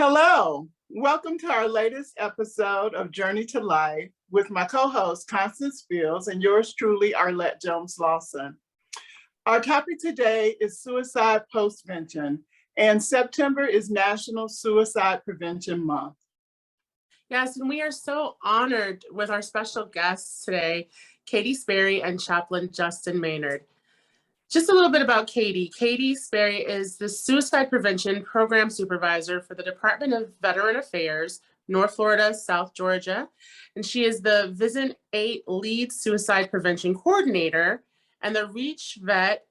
Hello, welcome to our latest episode of Journey to Life with my co-host Constance Fields and yours truly, ArletteJones-Lawson. Our topic today is suicide postvention, and September is National Suicide Prevention Month. Yes, and we are so honored with our special guests today, Katie Sperry and Chaplain Justin Maynard. Just a little bit about Katie. Katie Sperry is the Suicide Prevention Program Supervisor for the Department of Veteran Affairs, North Florida, South Georgia, and she is the Vision 8 Lead Suicide Prevention Coordinator and the Reach Vet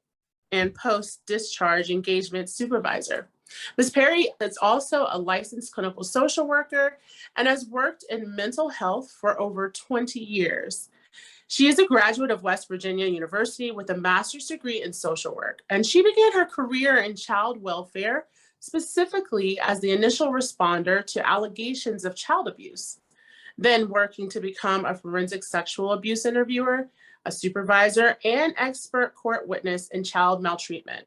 and Post-Discharge Engagement Supervisor. Ms. Perry is also a licensed clinical social worker and has worked in mental health for over 20 years. She is a graduate of West Virginia University with a master's degree in social work, and she began her career in child welfare, specifically as the initial responder to allegations of child abuse, then working to become a forensic sexual abuse interviewer, a supervisor, and expert court witness in child maltreatment.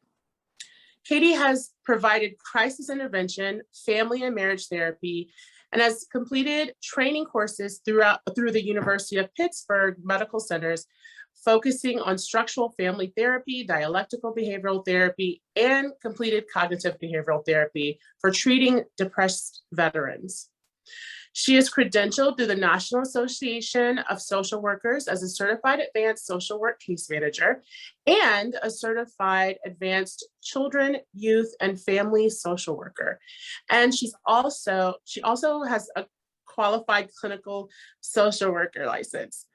Katie has provided crisis intervention, family and marriage therapy, and has completed training courses through the University of Pittsburgh Medical Centers, focusing on structural family therapy, dialectical behavioral therapy, and completed cognitive behavioral therapy for treating depressed veterans. She is credentialed through the National Association of Social Workers as a certified advanced social work case manager and a certified advanced children, youth, and family social worker. And she also has a qualified clinical social worker license.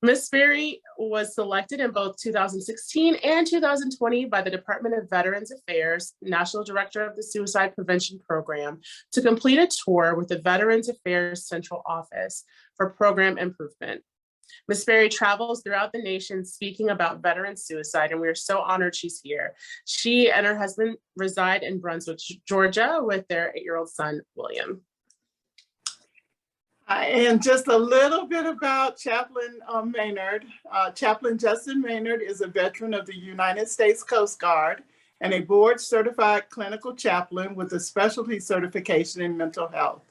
Ms. Sperry was selected in both 2016 and 2020 by the Department of Veterans Affairs, National Director of the Suicide Prevention Program, to complete a tour with the Veterans Affairs Central Office for program improvement. Ms. Sperry travels throughout the nation speaking about veteran suicide, and we are so honored she's here. She and her husband reside in Brunswick, Georgia, with their 8-year-old son, William. And just a little bit about Chaplain Maynard. Chaplain Justin Maynard is a veteran of the United States Coast Guard and a board-certified clinical chaplain with a specialty certification in mental health.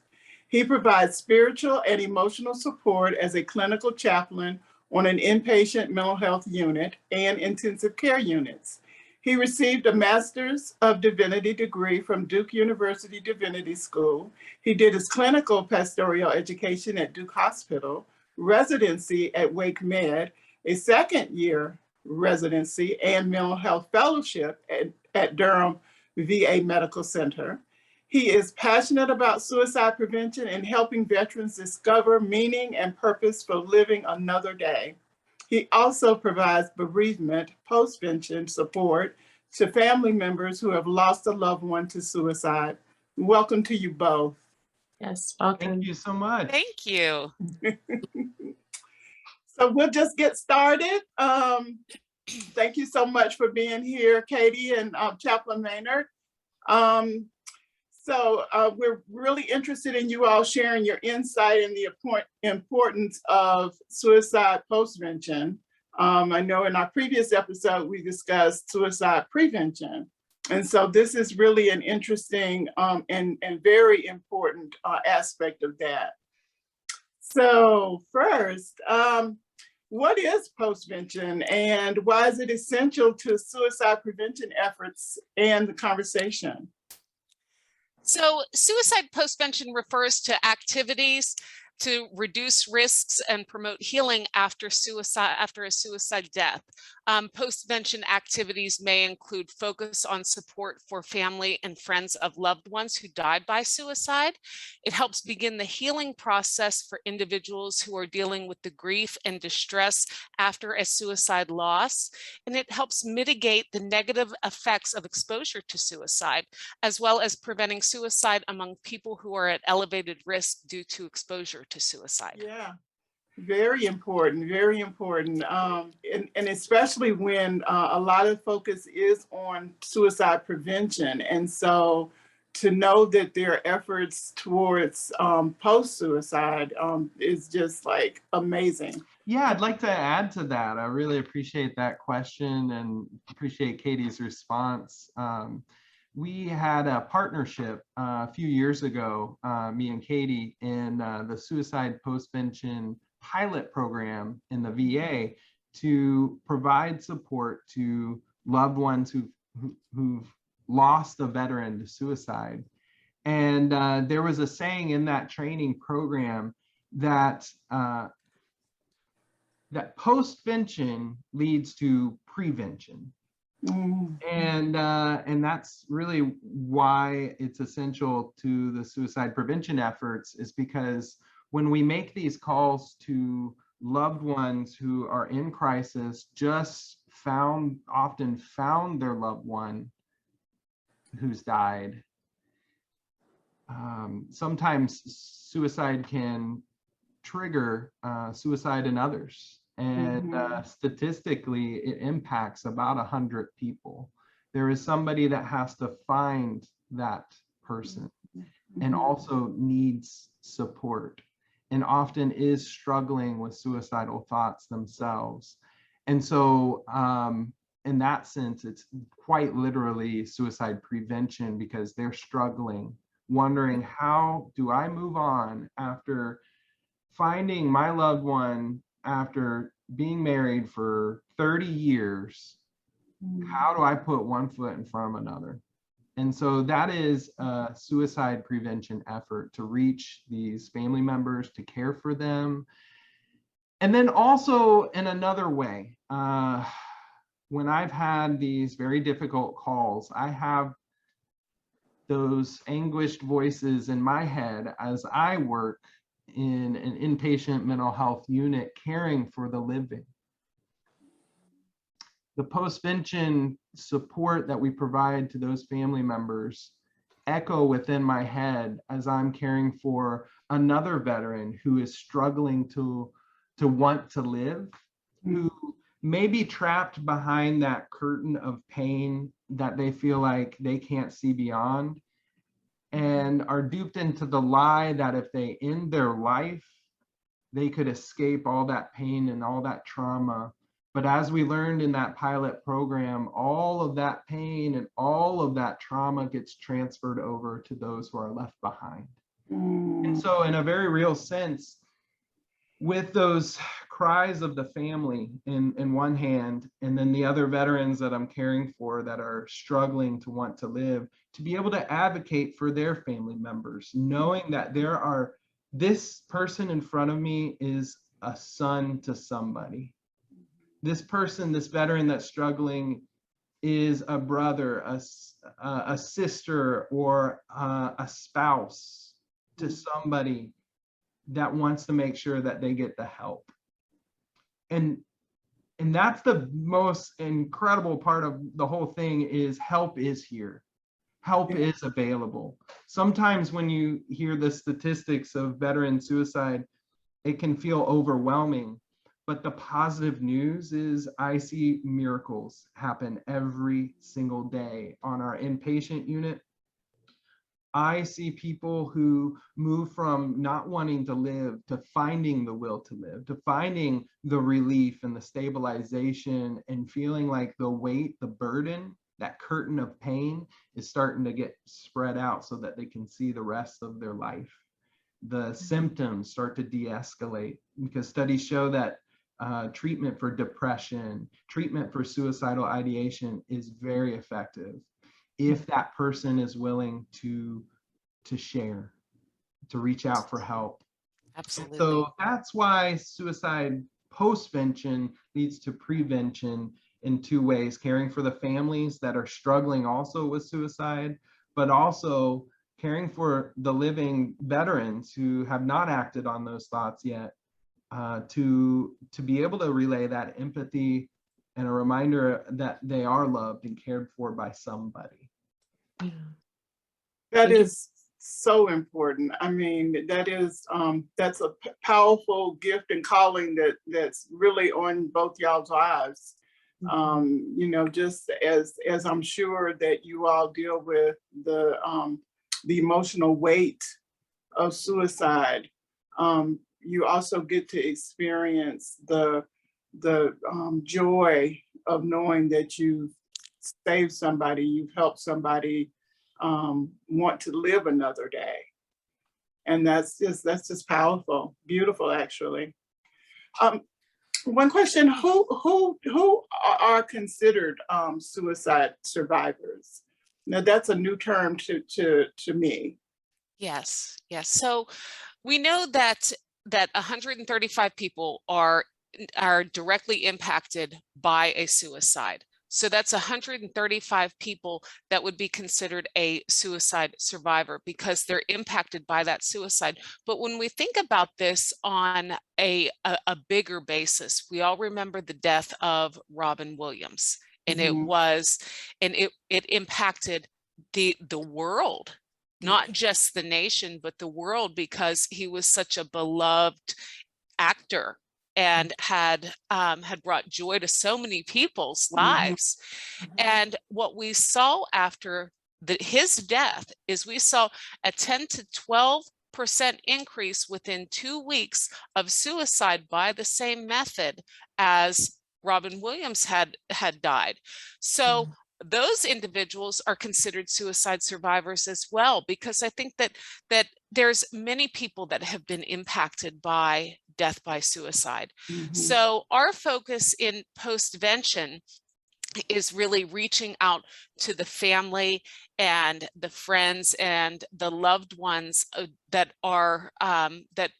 He provides spiritual and emotional support as a clinical chaplain on an inpatient mental health unit and intensive care units. He received a Master's of Divinity degree from Duke University Divinity School. He did his clinical pastoral education at Duke Hospital, residency at Wake Med, a second-year residency and mental health fellowship at Durham VA Medical Center. He is passionate about suicide prevention and helping veterans discover meaning and purpose for living another day. He also provides bereavement postvention support to family members who have lost a loved one to suicide. Welcome to you both. Yes, welcome. Thank you so much. Thank you. So we'll just get started. Thank you so much for being here, Katie and Chaplain Maynard. We're really interested in you all sharing your insight in the importance of suicide postvention. I know in our previous episode, we discussed suicide prevention. And so this is really an interesting and very important aspect of that. So first, what is postvention and why is it essential to suicide prevention efforts and the conversation? So suicide postvention refers to activities to reduce risks and promote healing after a suicide death. Postvention activities may include focus on support for family and friends of loved ones who died by suicide. It helps begin the healing process for individuals who are dealing with the grief and distress after a suicide loss. And it helps mitigate the negative effects of exposure to suicide, as well as preventing suicide among people who are at elevated risk due to exposure to suicide. Yeah. Very important, very important. And especially when a lot of focus is on suicide prevention. And so to know that there are efforts towards post-suicide is just like amazing. Yeah, I'd like to add to that. I really appreciate that question and appreciate Katie's response. we had a partnership a few years ago, me and Katie, in the Suicide Postvention pilot program in the VA to provide support to loved ones who've lost a veteran to suicide. And there was a saying in that training program that that postvention leads to prevention. And that's really why it's essential to the suicide prevention efforts, is because when we make these calls to loved ones who are in crisis, often found their loved one who's died, sometimes suicide can trigger suicide in others. And statistically, it impacts about 100 people. There is somebody that has to find that person and also needs support, and often is struggling with suicidal thoughts themselves. And so in that sense, it's quite literally suicide prevention, because they're struggling, wondering, how do I move on after finding my loved one after being married for 30 years? How do I put one foot in front of another? And so that is a suicide prevention effort, to reach these family members, to care for them. And then also in another way, when I've had these very difficult calls, I have those anguished voices in my head as I work in an inpatient mental health unit caring for the living. The postvention support that we provide to those family members echo within my head as I'm caring for another veteran who is struggling to want to live, who may be trapped behind that curtain of pain that they feel like they can't see beyond, and are duped into the lie that if they end their life, they could escape all that pain and all that trauma. But as we learned in that pilot program, all of that pain and all of that trauma gets transferred over to those who are left behind. And so in a very real sense, with those cries of the family in one hand, and then the other veterans that I'm caring for that are struggling to want to live, to be able to advocate for their family members, knowing that this person in front of me is a son to somebody. This person, this veteran that's struggling, is a brother, a sister, or a spouse to somebody that wants to make sure that they get the help. And that's the most incredible part of the whole thing, is help is here. Help is available. Sometimes when you hear the statistics of veteran suicide, it can feel overwhelming. But the positive news is I see miracles happen every single day on our inpatient unit. I see people who move from not wanting to live to finding the will to live, to finding the relief and the stabilization, and feeling like the weight, the burden, that curtain of pain is starting to get spread out so that they can see the rest of their life. The symptoms start to de-escalate, because studies show that treatment for depression, treatment for suicidal ideation is very effective if that person is willing to share, to reach out for help. Absolutely. So that's why suicide postvention leads to prevention in two ways: caring for the families that are struggling also with suicide, but also caring for the living veterans who have not acted on those thoughts yet, to be able to relay that empathy and a reminder that they are loved and cared for by somebody. Yeah. That is so important. I mean, that's a powerful gift and calling that's really on both y'all's lives. You know, just as I'm sure that you all deal with the emotional weight of suicide, you also get to experience the joy of knowing that you've saved somebody, you've helped somebody want to live another day. And that's just powerful, beautiful, actually. One question: who are considered suicide survivors? Now, that's a new term to me. Yes, yes. So we know that 135 people are directly impacted by a suicide. So that's 135 people that would be considered a suicide survivor because they're impacted by that suicide. But when we think about this on a bigger basis, we all remember the death of Robin Williams, and it impacted the world, not just the nation, but the world, because he was such a beloved actor and had brought joy to so many people's lives. And what we saw after his death is we saw a 10 to 12% increase within 2 weeks of suicide by the same method as Robin Williams had died. So those individuals are considered suicide survivors as well, because I think that there's many people that have been impacted by death by suicide. So our focus in Postvention is really reaching out to the family and the friends and the loved ones that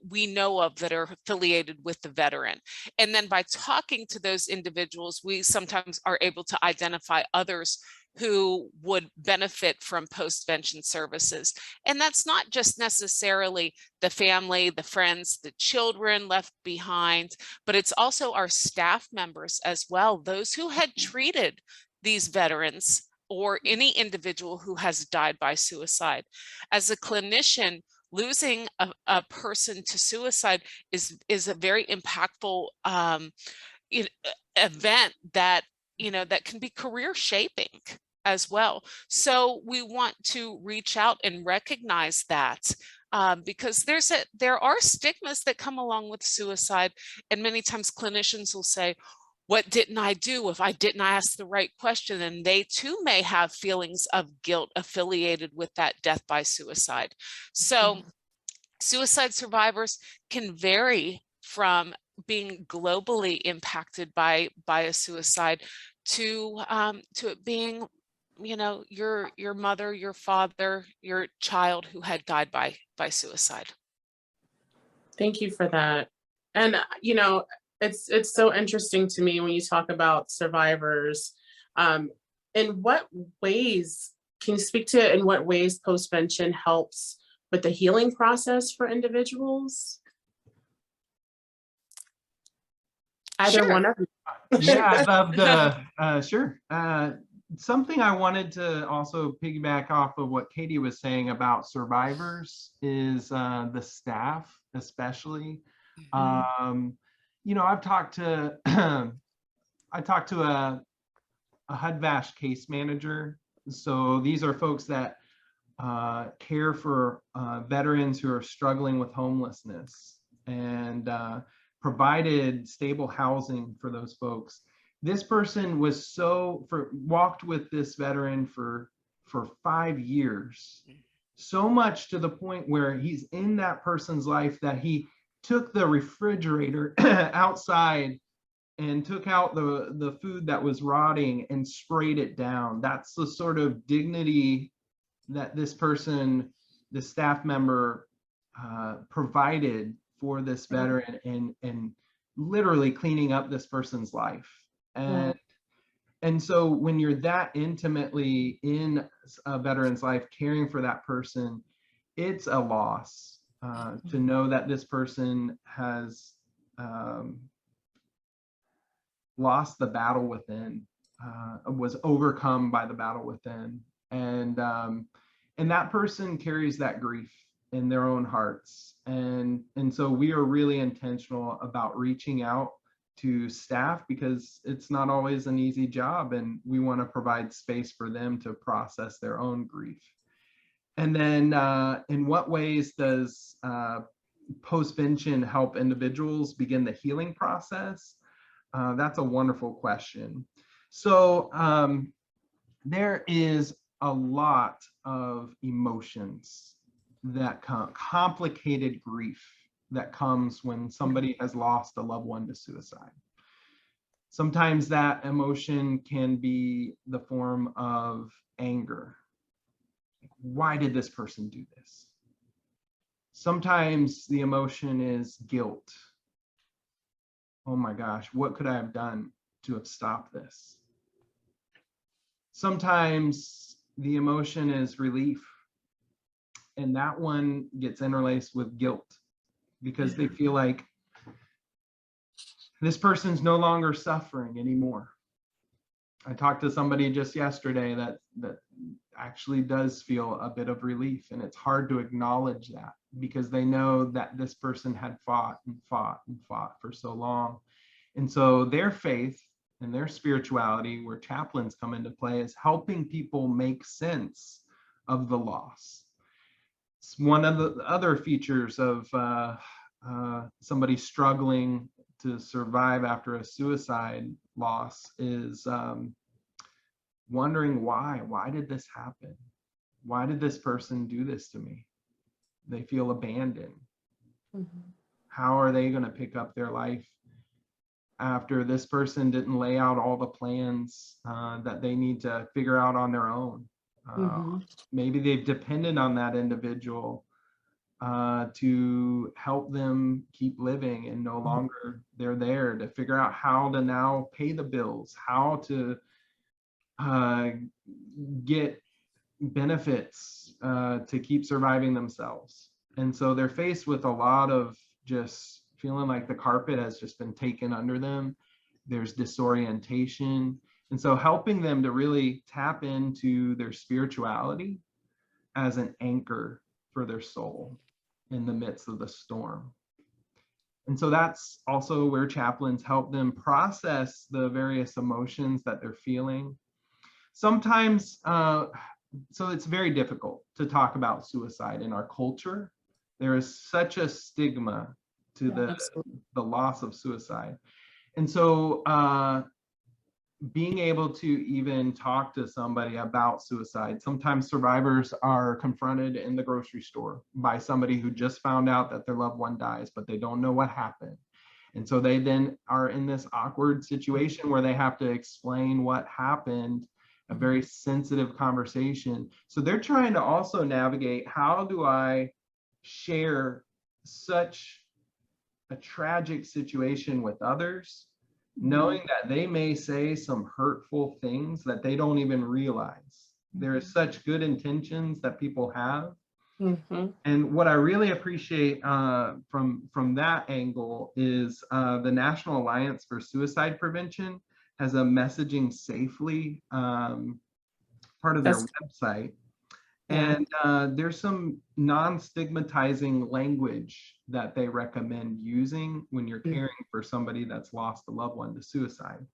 we know of that are affiliated with the veteran. And then by talking to those individuals, we sometimes are able to identify others who would benefit from Postvention services. And that's not just necessarily the family, the friends, the children left behind, but it's also our staff members as well, those who had treated these veterans or any individual who has died by suicide. As a clinician, losing a person to suicide is a very impactful event that can be career shaping as well. So we want to reach out and recognize that because there are stigmas that come along with suicide, and many times clinicians will say, what didn't I do if I didn't ask the right question? And they too may have feelings of guilt affiliated with that death by suicide. So suicide survivors can vary from being globally impacted by a suicide to it being, your mother, your father, your child who had died by suicide. Thank you for that. And it's so interesting to me when you talk about survivors. In what ways can you speak to in what ways Postvention helps with the healing process for individuals? Either Sure. one of you. Yeah, I'd love to, sure. Something I wanted to also piggyback off of what Katie was saying about survivors is the staff, especially. I've talked to a HUD-VASH case manager. So these are folks that care for veterans who are struggling with homelessness and provided stable housing for those folks. This person was walked with this veteran for 5 years, so much to the point where he's in that person's life that he took the refrigerator outside and took out the food that was rotting and sprayed it down. That's the sort of dignity that this person, the staff member, provided for this veteran and literally cleaning up this person's life. And so when you're that intimately in a veteran's life, caring for that person, it's a loss to know that this person has lost the battle within, was overcome by the battle within. And that person carries that grief in their own hearts. And so we are really intentional about reaching out to staff because it's not always an easy job, and we want to provide space for them to process their own grief. And then in what ways does Postvention help individuals begin the healing process? That's a wonderful question. So there is a lot of emotions that complicated grief that comes when somebody has lost a loved one to suicide. Sometimes that emotion can be the form of anger. Why did this person do this? Sometimes the emotion is guilt. Oh my gosh, what could I have done to have stopped this? Sometimes the emotion is relief, and that one gets interlaced with guilt because they feel like this person's no longer suffering anymore. I talked to somebody just yesterday that actually does feel a bit of relief, and it's hard to acknowledge that because they know that this person had fought and fought and fought for so long. And so their faith and their spirituality, where chaplains come into play, is helping people make sense of the loss. It's one of the other features of somebody struggling to survive after a suicide loss is wondering why did this happen? Why did this person do this to me? They feel abandoned. How are they going to pick up their life after this person didn't lay out all the plans that they need to figure out on their own? Maybe they've depended on that individual to help them keep living, and no longer they're there to figure out how to now pay the bills, how to get benefits to keep surviving themselves. And so they're faced with a lot of just feeling like the carpet has just been taken under them. There's disorientation. And so helping them to really tap into their spirituality as an anchor for their soul in the midst of the storm. And so that's also where chaplains help them process the various emotions that they're feeling. Sometimes, so it's very difficult to talk about suicide in our culture. There is such a stigma to the loss of suicide. And so being able to even talk to somebody about suicide, sometimes survivors are confronted in the grocery store by somebody who just found out that their loved one dies, but they don't know what happened. And so they then are in this awkward situation where they have to explain what happened, a very sensitive conversation. So they're trying to also navigate, how do I share such a tragic situation with others, knowing that they may say some hurtful things that they don't even realize. There is such good intentions that people have. And what I really appreciate from that angle is the National Alliance for Suicide Prevention has a messaging safely part of their website. And there's some non-stigmatizing language that they recommend using when you're caring for somebody that's lost a loved one to suicide.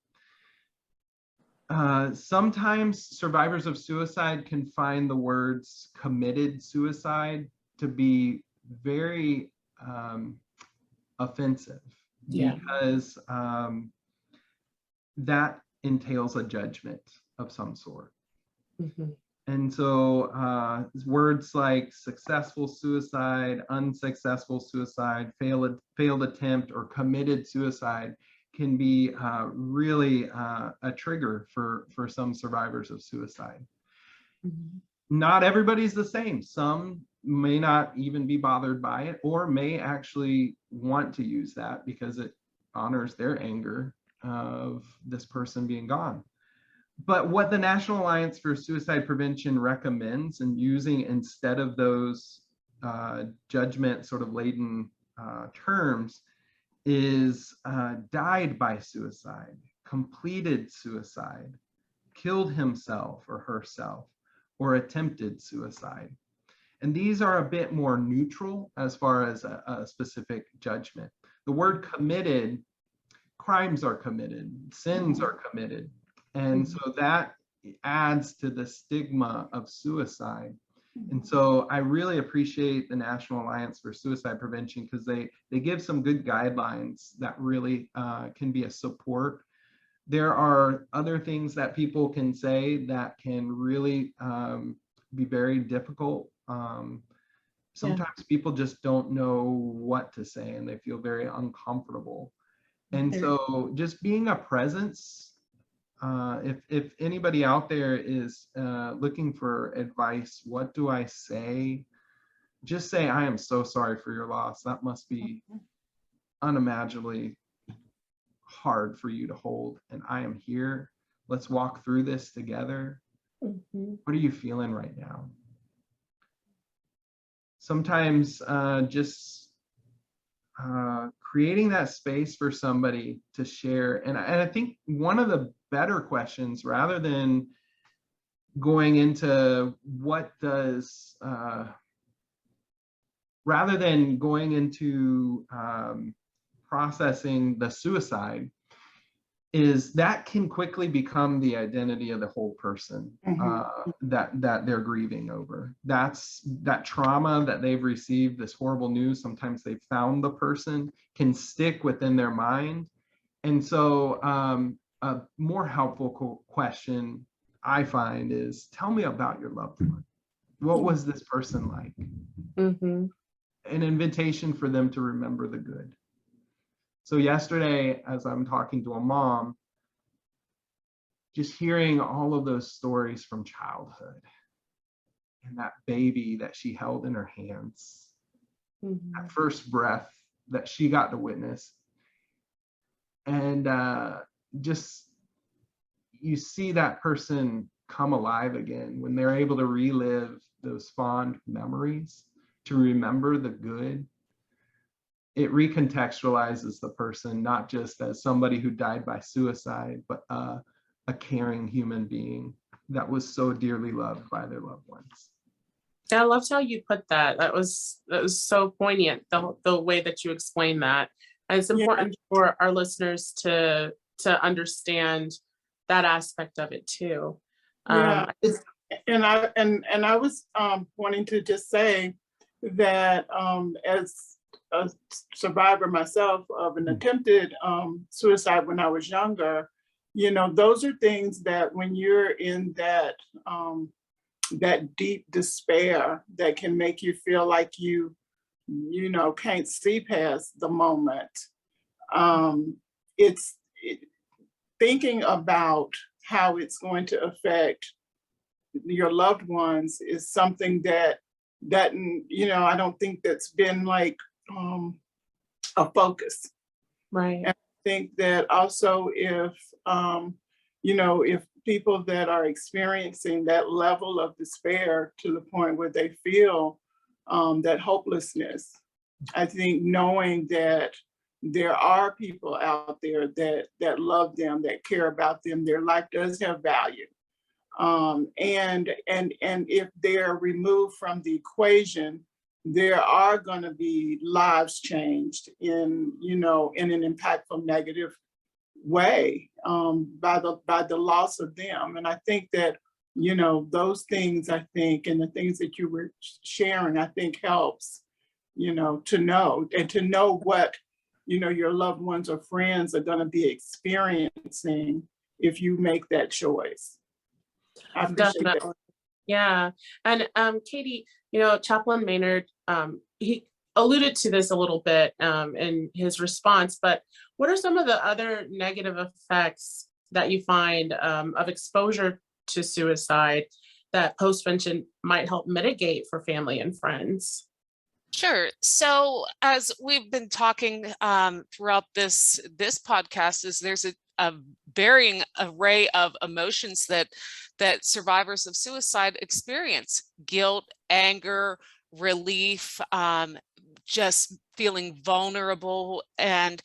Sometimes survivors of suicide can find the words committed suicide to be very offensive, because that entails a judgment of some sort. And so words like successful suicide, unsuccessful suicide, failed attempt, or committed suicide can be really a trigger for some survivors of suicide. Not everybody's the same. Some may not even be bothered by it, or may actually want to use that because it honors their anger of this person being gone. But what the National Alliance for Suicide Prevention recommends, and using instead of those judgment sort of laden terms, is died by suicide, completed suicide, killed himself or herself, or attempted suicide. And these are a bit more neutral as far as a specific judgment. The word committed, crimes are committed, sins are committed. And so that adds to the stigma of suicide. And so I really appreciate the National Alliance for Suicide Prevention, because they give some good guidelines that really can be a support. There are other things that people can say that can really be very difficult. Sometimes people just don't know what to say and they feel very uncomfortable. And so just being a presence, if anybody out there is looking for advice, what do I say? Just say, I am so sorry for your loss. That must be unimaginably hard for you to hold. And I am here. Let's walk through this together. What are you feeling right now? Sometimes just creating that space for somebody to share. And I think one of the better questions, rather than going into processing the suicide, is that can quickly become the identity of the whole person that they're grieving over. That's that trauma that they've received, this horrible news. Sometimes they've found the person, can stick within their mind. And so a more helpful question I find is, tell me about your loved one. What was this person like? An invitation for them to remember the good. So yesterday, as I'm talking to a mom, just hearing all of those stories from childhood and that baby that she held in her hands, that first breath that she got to witness. And just, you see that person come alive again when they're able to relive those fond memories, to remember the good. It recontextualizes the person, not just as somebody who died by suicide, but a caring human being that was so dearly loved by their loved ones. Yeah, I loved how you put that. That was so poignant, the way that you explained that. And it's important for our listeners to understand that aspect of it too. And I was wanting to just say that as a survivor myself of an attempted suicide when I was younger, you know, those are things that when you're in that that deep despair that can make you feel like you know, can't see past the moment. Thinking about how it's going to affect your loved ones is something that you know, I don't think that's been like a focus. Right. And I think that also if you know, if people that are experiencing that level of despair to the point where they feel that hopelessness, I think knowing that there are people out there that love them, that care about them, their life does have value. And if they're removed from the equation, there are going to be lives changed in, you know, in an impactful negative way by the loss of them. And I think that, you know, those things, I think, and the things that you were sharing, I think helps, you know, to know what, you know, your loved ones or friends are going to be experiencing if you make that choice. I appreciate Definitely. that. Yeah. And Katie, you know, Chaplain Maynard, he alluded to this a little bit in his response, but what are some of the other negative effects that you find of exposure to suicide that Postvention might help mitigate for family and friends? Sure. So as we've been talking throughout this podcast, is there's a varying array of emotions that survivors of suicide experience: guilt, anger, relief, just feeling vulnerable, and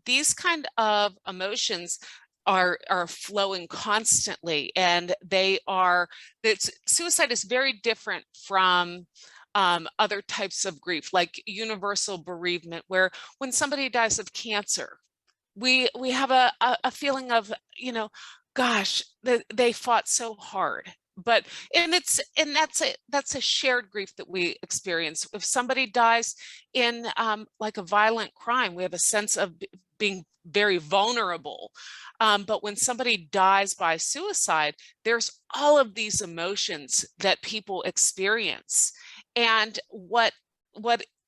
these kind of emotions are flowing constantly, and suicide is very different from other types of grief, like universal bereavement, where when somebody dies of cancer, we have a feeling of, you know, gosh, they fought so hard. But that's a shared grief that we experience. If somebody dies in like a violent crime, we have a sense of being very vulnerable. But when somebody dies by suicide, there's all of these emotions that people experience. And what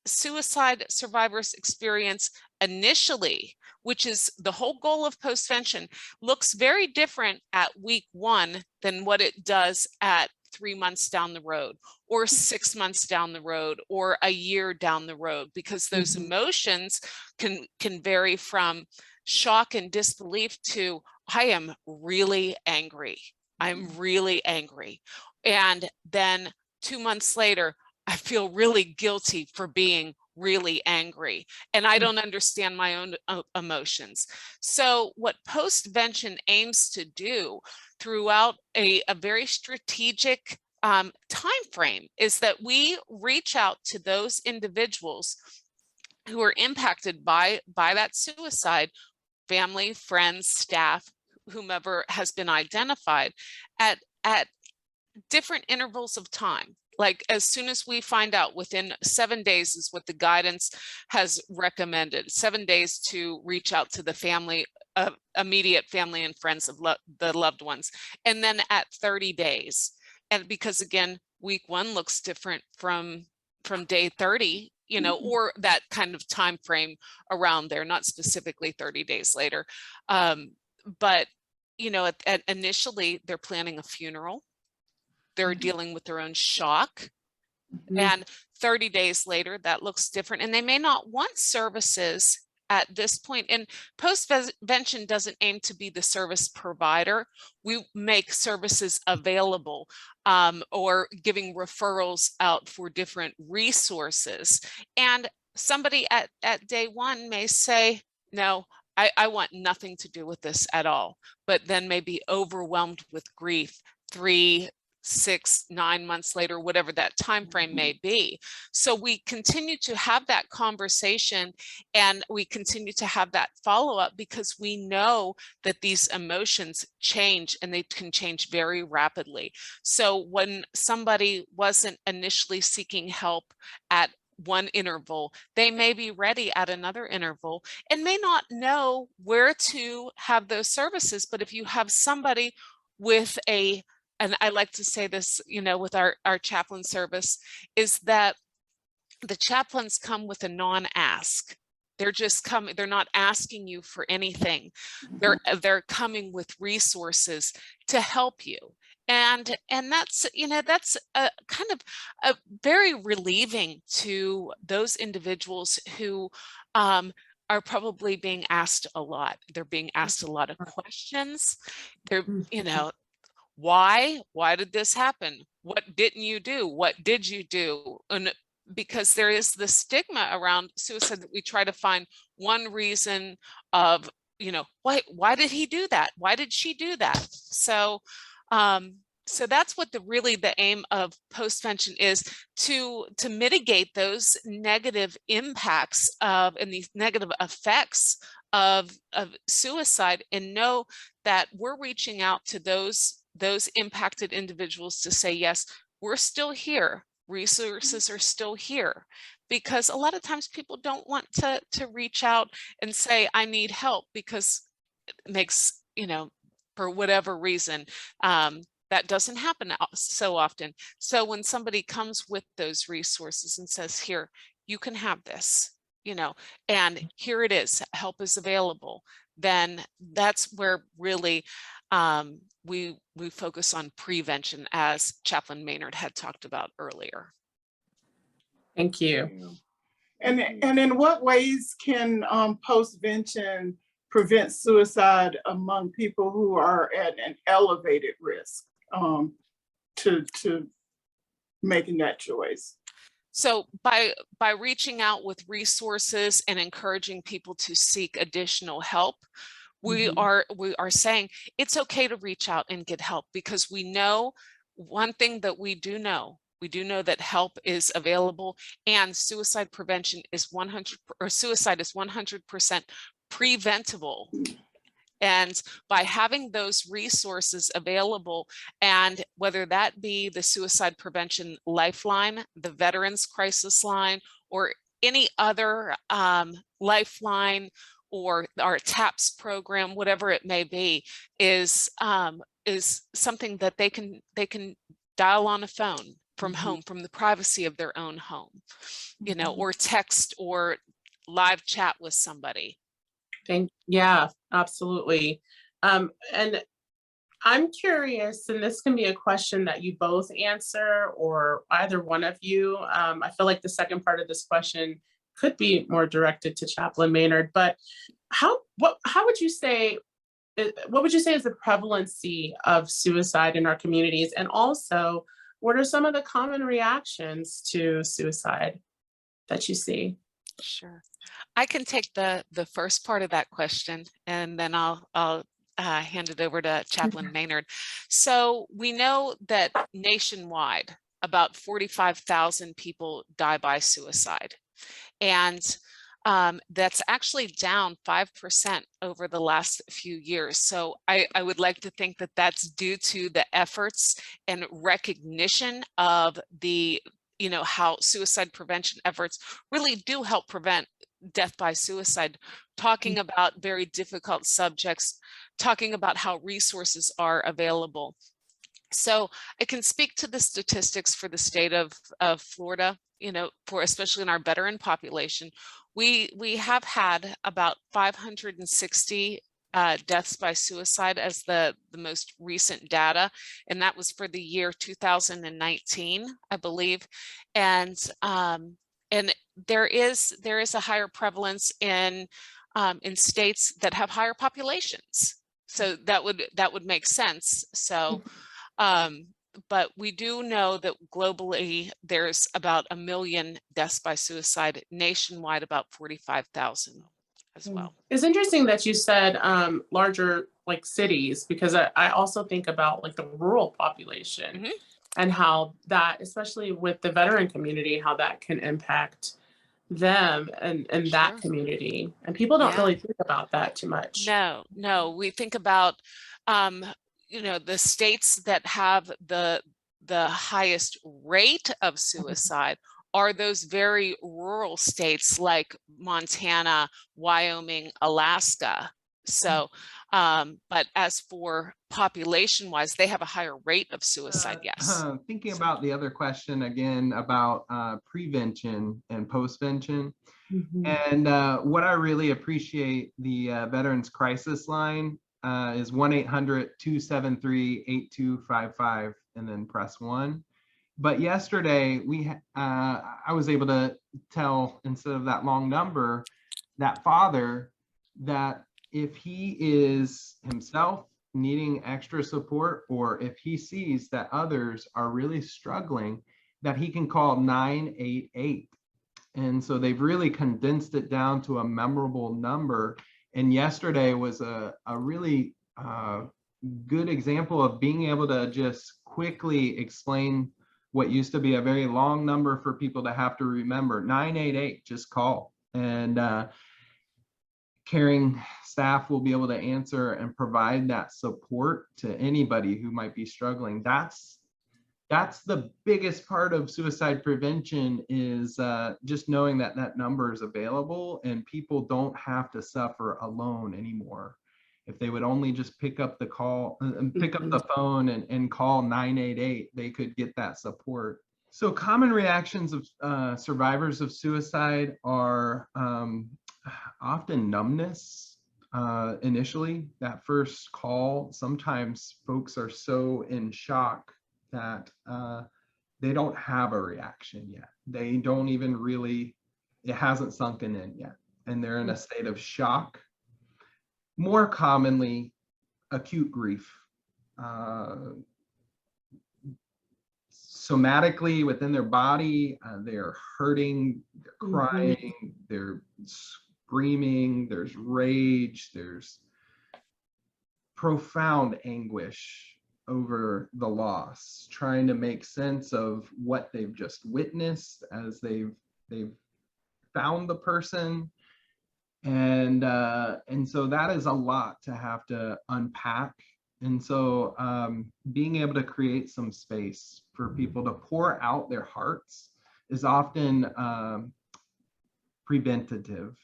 suicide survivors experience initially, which is the whole goal of postvention, looks very different at week 1 than what it does at 3 months down the road, or 6 months down the road, or a year down the road, because those emotions can vary from shock and disbelief to, I am really angry. I'm really angry. And then 2 months later, I feel really guilty for being really angry, and I don't understand my own emotions. So what postvention aims to do throughout a very strategic time frame is that we reach out to those individuals who are impacted by that suicide, family, friends, staff, whomever has been identified, at different intervals of time. Like as soon as we find out, within 7 days is what the guidance has recommended, 7 days to reach out to the family, immediate family and friends of the loved ones. And then at 30 days. And because again, week 1 looks different from day 30, you know, or that kind of time frame around there, not specifically 30 days later. But, you know, initially they're planning a funeral. They're dealing with their own shock. And 30 days later, that looks different. And they may not want services at this point. And postvention doesn't aim to be the service provider. We make services available, or giving referrals out for different resources. And somebody at day 1 may say, no, I want nothing to do with this at all, but then may be overwhelmed with grief 3, 6, 9 months later, whatever that time frame may be. So we continue to have that conversation, and we continue to have that follow-up, because we know that these emotions change, and they can change very rapidly. So when somebody wasn't initially seeking help at one interval, they may be ready at another interval and may not know where to have those services. But if you have somebody with and I like to say this, you know, with our chaplain service, is that the chaplains come with a non-ask. They're just coming, they're not asking you for anything. They're coming with resources to help you. And that's, you know, that's a kind of a very relieving to those individuals who are probably being asked a lot. They're being asked a lot of questions. They're, you know, why did this happen? What didn't you do? What did you do? And because there is the stigma around suicide, that we try to find one reason of, you know, why did he do that? Why did she do that? So so that's what really the aim of postvention is, to mitigate those negative impacts and these negative effects of suicide, and know that we're reaching out to those impacted individuals to say, yes, we're still here. Resources are still here. Because a lot of times people don't want to reach out and say, I need help, because it makes, you know, for whatever reason, that doesn't happen so often. So when somebody comes with those resources and says, here, you can have this, you know, and here it is, help is available, then that's where really we focus on prevention, as Chaplain Maynard had talked about earlier. Thank you. And in what ways can postvention prevent suicide among people who are at an elevated risk to making that choice? So by reaching out with resources and encouraging people to seek additional help, we are saying it's okay to reach out and get help, because we know one thing that we do know that help is available, and suicide prevention is 100% preventable. And by having those resources available, and whether that be the Suicide Prevention Lifeline, the Veterans Crisis Line, or any other lifeline or our TAPS program, whatever it may be, is something that they can dial on a phone from home, from the privacy of their own home, you know, or text or live chat with somebody. Yeah, absolutely. And I'm curious, and this can be a question that you both answer or either one of you. I feel like the second part of this question could be more directed to Chaplain Maynard, but how would you say, what would you say is the prevalency of suicide in our communities? And also, what are some of the common reactions to suicide that you see? Sure. I can take the first part of that question, and then I'll hand it over to Chaplain Maynard. So we know that nationwide, about 45,000 people die by suicide. And that's actually down 5% over the last few years. So I would like to think that that's due to the efforts and recognition of the, you know, how suicide prevention efforts really do help prevent death by suicide, talking about very difficult subjects, talking about how resources are available. So I can speak to the statistics for the state of Florida, you know, for especially in our veteran population. We have had about 560 deaths by suicide as the most recent data, and that was for the year 2019, I believe. And there is a higher prevalence in states that have higher populations. So that would make sense. So, but we do know that globally there's about 1 million deaths by suicide, nationwide about 45,000 as well. It's interesting that you said larger like cities, because I also think about like the rural population and how that, especially with the veteran community, how that can impact them and that community. And people don't really think about that too much. No, we think about you know, the states that have the highest rate of suicide are those very rural states like Montana, Wyoming, Alaska. So, but as for population-wise, they have a higher rate of suicide, yes. Thinking about the other question again about prevention and postvention. And what I really appreciate the Veterans Crisis Line is 1-800-273-8255 and then press 1. But yesterday I was able to tell, instead of that long number, that father, that if he is himself needing extra support, or if he sees that others are really struggling, that he can call 988. And so they've really condensed it down to a memorable number. And yesterday was a really good example of being able to just quickly explain what used to be a very long number for people to have to remember. 988, just call. And caring staff will be able to answer and provide that support to anybody who might be struggling. That's the biggest part of suicide prevention, is just knowing that that number is available and people don't have to suffer alone anymore. If they would only just pick up the call, pick up the phone and call 988, they could get that support. So common reactions of survivors of suicide are often numbness. Initially, that first call, sometimes folks are so in shock that they don't have a reaction yet. They don't even really, it hasn't sunken in yet, and they're in a state of shock. More commonly, acute grief. Somatically within their body, they're hurting, they're crying, they're screaming, there's rage, there's profound anguish over the loss, trying to make sense of what they've just witnessed as they've found the person. And so that is a lot to have to unpack. And so being able to create some space for people to pour out their hearts is often preventative.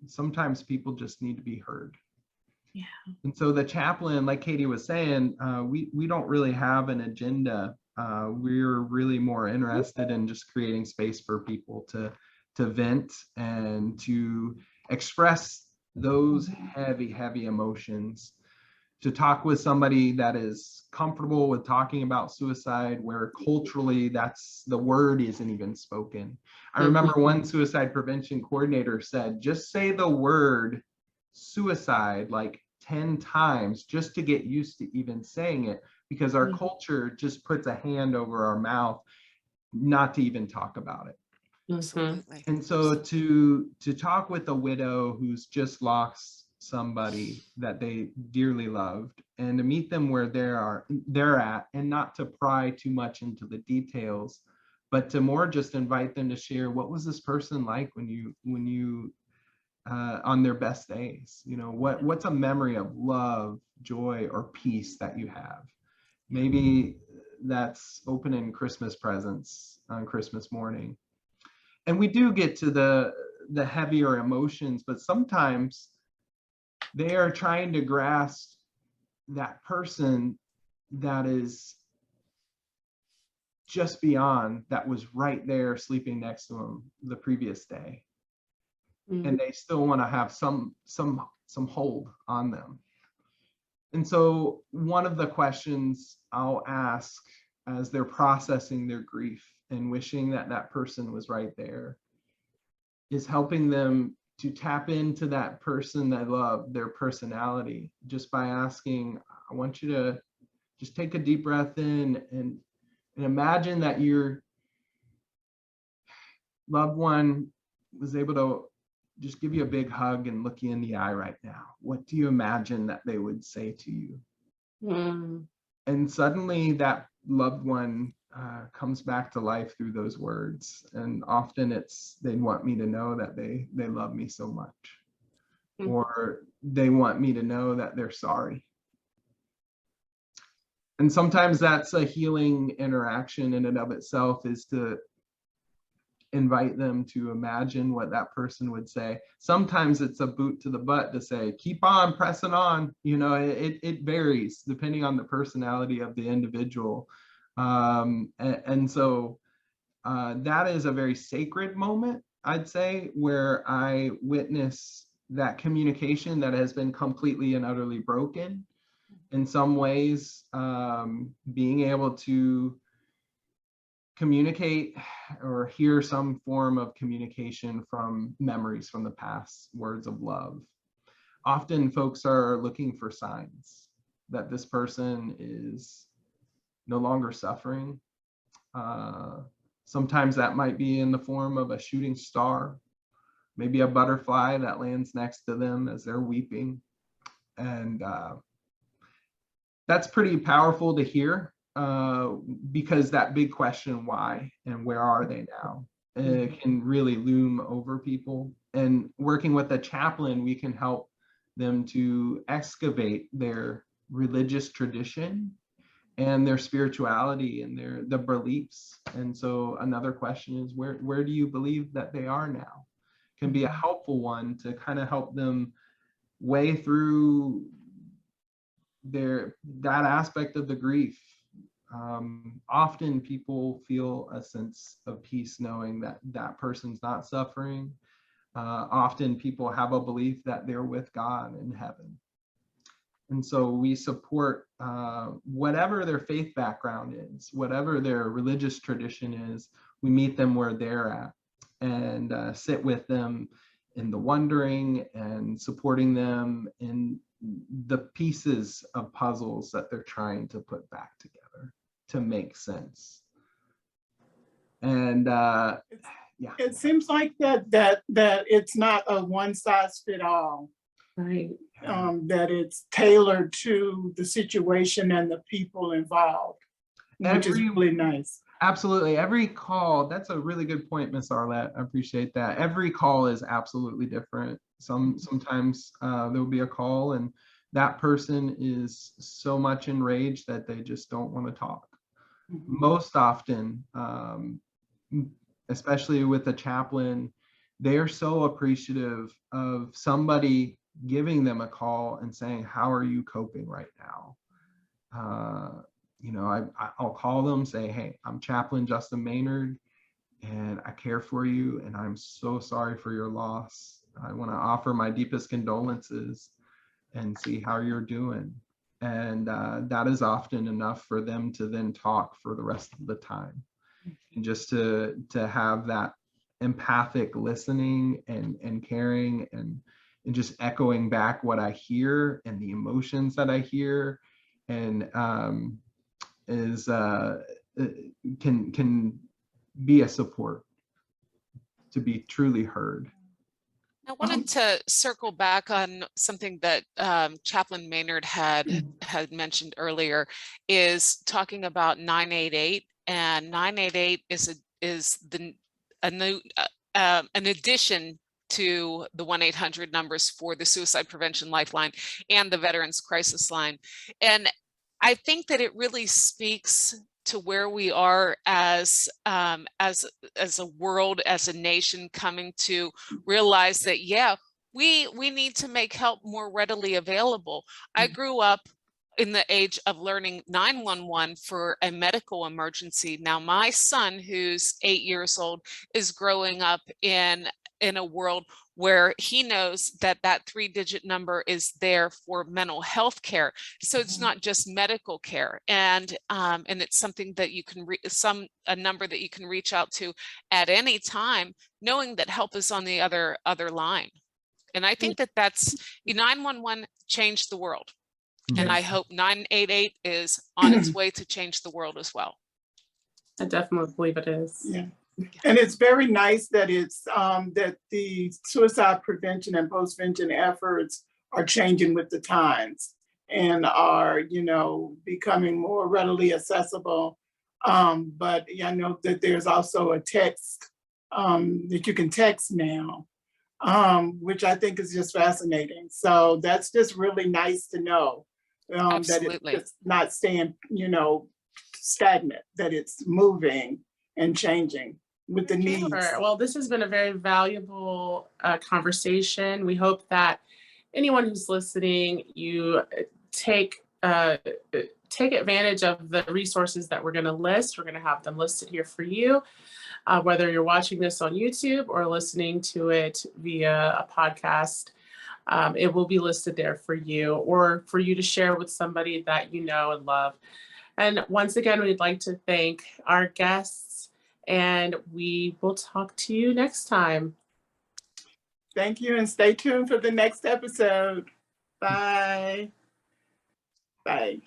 sometimes people just need to be heard. Yeah. And so the chaplain, like Katie was saying, we don't really have an agenda. We're really more interested in just creating space for people to vent and to express those heavy emotions, to talk with somebody that is comfortable with talking about suicide, where culturally that's the word isn't even spoken. I remember one suicide prevention coordinator said, just say the word suicide like 10 times just to get used to even saying it, because our culture just puts a hand over our mouth not to even talk about it. Absolutely. And so to talk with a widow who's just lost somebody that they dearly loved, and to meet them where they're at, and not to pry too much into the details, but to more just invite them to share, what was this person like when you on their best days? You know, what's a memory of love, joy, or peace that you have? Maybe that's opening Christmas presents on Christmas morning. And we do get to the heavier emotions, but sometimes they are trying to grasp that person that is just beyond, that was right there sleeping next to them the previous day. And they still want to have some hold on them. And so one of the questions I'll ask as they're processing their grief and wishing that that person was right there is helping them to tap into that person they love, their personality, just by asking, I want you to just take a deep breath in and imagine that your loved one was able to just give you a big hug and look you in the eye right now. What do you imagine that they would say to you? And suddenly that loved one comes back to life through those words. And often it's, they want me to know that they love me so much, or they want me to know that they're sorry. And sometimes that's a healing interaction in and of itself, is to invite them to imagine what that person would say. Sometimes it's a boot to the butt to say, keep on pressing on. You know, it varies depending on the personality of the individual. And so that is a very sacred moment, I'd say, where I witness that communication that has been completely and utterly broken. In some ways, being able to communicate or hear some form of communication from memories from the past, words of love. Often folks are looking for signs that this person is no longer suffering. Sometimes that might be in the form of a shooting star, maybe a butterfly that lands next to them as they're weeping. And that's pretty powerful to hear. Because that big question, why and where are they now, can really loom over people. And working with a chaplain, we can help them to excavate their religious tradition and their spirituality and the beliefs. And so another question is, where do you believe that they are now? Can be a helpful one to kind of help them way through that aspect of the grief. Often people feel a sense of peace knowing that that person's not suffering. Often people have a belief that they're with God in heaven. And so we support whatever their faith background is, whatever their religious tradition is, we meet them where they're at and sit with them in the wondering and supporting them in the pieces of puzzles that they're trying to put back together to make sense. And yeah, it seems like that it's not a one size fit all, Right. that it's tailored to the situation and the people involved, which is really nice. Absolutely. Every call, that's a really good point, Miss Arlette. I appreciate that. Every call is absolutely different. Sometimes there will be a call and that person is so much enraged that they just don't want to talk. Most often, especially with a chaplain, they're so appreciative of somebody giving them a call and saying, how are you coping right now? You know, I'll call them, say, hey, I'm Chaplain Justin Maynard, and I care for you, and I'm so sorry for your loss. I want to offer my deepest condolences and see how you're doing. And that is often enough for them to then talk for the rest of the time. And just to have that empathic listening and caring and just echoing back what I hear and the emotions that I hear, and can be a support to be truly heard. I wanted to circle back on something that Chaplain Maynard had mentioned earlier, is talking about 988, and 988 is an addition to the 1-800 numbers for the Suicide Prevention Lifeline and the Veterans Crisis Line. And I think that it really speaks to where we are as a world, as a nation, coming to realize that, yeah, we need to make help more readily available. I grew up in the age of learning 911 for a medical emergency. Now my son, who's 8 years old, is growing up in a world where he knows that that 3-digit number is there for mental health care. So it's not just medical care, and it's something that you can a number that you can reach out to at any time, knowing that help is on the other line. And I think that that's 911 changed the world, and I hope 988 is on its way to change the world as well. I definitely believe it is. Yeah. And it's very nice that it's that the suicide prevention and postvention efforts are changing with the times and are, you know, becoming more readily accessible. But I know that there's also a text that you can text now, which I think is just fascinating. So that's just really nice to know that it's not staying, you know, stagnant, that it's moving and changing with the needs. Sure. Well, this has been a very valuable conversation. We hope that anyone who's listening, you take advantage of the resources that we're going to list. We're going to have them listed here for you, whether you're watching this on YouTube or listening to it via a podcast. It will be listed there for you, or for you to share with somebody that you know and love. And once again, we'd like to thank our guests, and we will talk to you next time. Thank you, and stay tuned for the next episode. Bye. Bye.